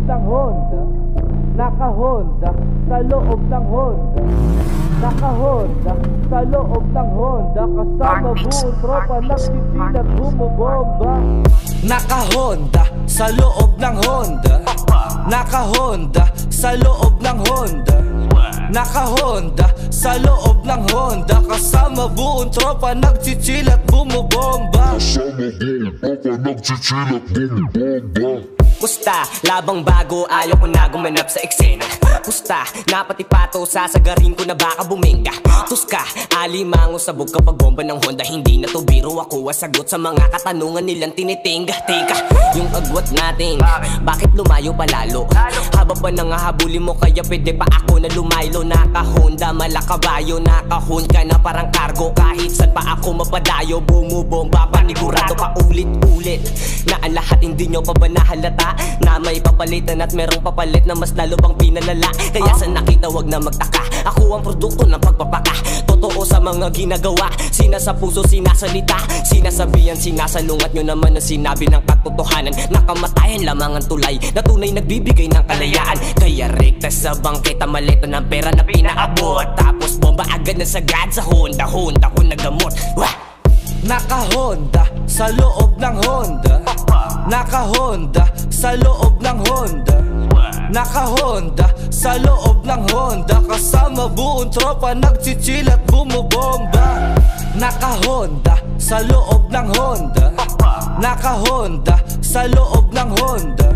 ng Honda, naka-Honda sa loob ng Honda, naka-Honda sa loob ng Honda, kasama buong tropa nagtitil at bumubomba. Naka-Honda sa loob ng Honda, naka-Honda sa loob ng Honda, naka-Honda sa loob ng Honda, kasama buong tropa nagchichill at bumubomba. Kasama buong tropa nagchichill at bumubomba. Pusta, labang bago, ayaw ko na gumanap sa eksena. Pusta, napatipato, sasagarin ko na baka bumengka. Tuska, alimango, sabog kapag bomba ng Honda. Hindi na to biro, ako sagot sa mga katanungan nilang tinitingga. Teka, yung agwat natin, bakit lumayo palalo? Haba pa nang hahabulin mo, kaya pwede pa ako na lumaylo. Naka-Honda, malakabayo, naka-Hon ka na parang cargo. Kahit saan pa ako mapadayo, bumubomba, panigurado pa ulit-ulit. Na ang lahat hindi nyo pa ba nahalata? Na may papalitan at merong papalit na mas lalo pang pinalala. Kaya sa nakita wag na magtaka, ako ang produkto ng pagpapaka. Totoo sa mga ginagawa, sinasa puso, sinasalita, sinasabihan, sinasalungat nyo naman ang sinabi ng katotohanan. Nakamatayan lamang ang tulay na tunay nagbibigay ng kalayaan. Kaya rekta sa bangketa, maleta ng pera na pinaabot. Tapos bomba agad na sagad sa Honda, Honda ko nagamot. Wah! Naka-Honda sa loob ng Honda, naka-Honda sa loob ng Honda, naka-Honda sa loob ng Honda, kasama buong tropa nagchichill at bumubomba. Naka-Honda sa loob ng Honda, naka-Honda sa loob ng Honda,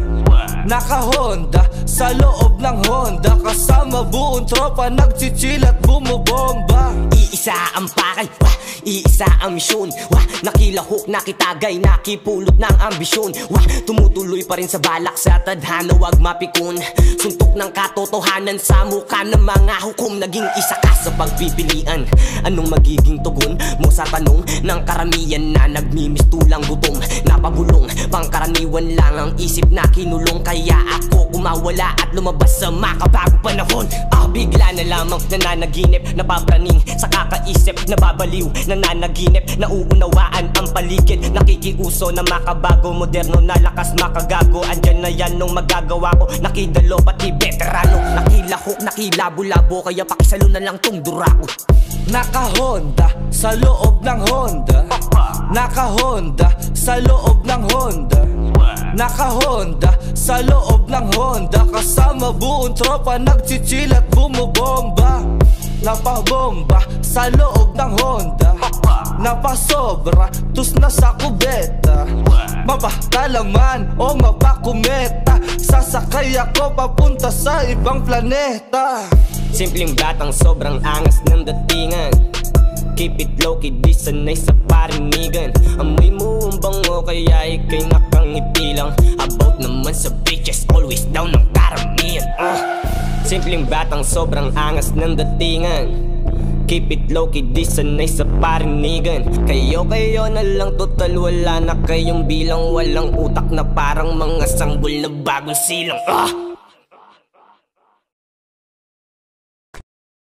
naka-Honda sa loob ng Honda, kasama buong tropa nagchichill at bumubomba. Iisa ang pakay, wah, iisa ang misyon, wah, nakilahok, nakitagay, nakipulot ng ambisyon, wah, tumutuloy pa rin sa balak sa tadhana, wag mapikon. Suntok ng katotohanan sa mukha ng mga hukom, naging isa ka sa pagpipilian. Anong magiging tugon mo sa tanong ng karamihan na nagmimistulang gutom? Napabulong, pangkaraniwan lang ang isip na kinulong. Kaya ako kumawala at lumabas sa makabagong panahon. Bigla na lamang nananaginip, napapraning sa kakaisip, nababaliw, nananaginip, nauunawaan ang paligid. Nakikiuso na makabago, moderno na lakas makagago. Andyan na yan nung magagawa ko, nakidalo pati veterano. Nakilahok, nakilabo-labo, kaya pakisalo na lang tong durako. Naka-Honda sa loob ng Honda, naka-Honda sa loob ng Honda, naka-Honda sa loob ng Honda, kasama buong tropa nagchichill at bumubomba. Napabomba sa loob ng Honda, napasobra, tus na sa kubeta. Mapakalaman o mapakumeta, sasakay ako papunta sa ibang planeta. Simpleng batang sobrang angas ng datingan, keep it low-key, di sanay sa parinigan. Amoy mo ang bango, kaya ikay nakangiti lang. About naman sa bitches, always down ng karamihan. Simpleng batang sobrang angas ng datingan, keep it low-key, di sanay sa parinigan. Kayo na lang, total wala na kayong bilang. Walang utak na parang mga sanggol na bagong silang.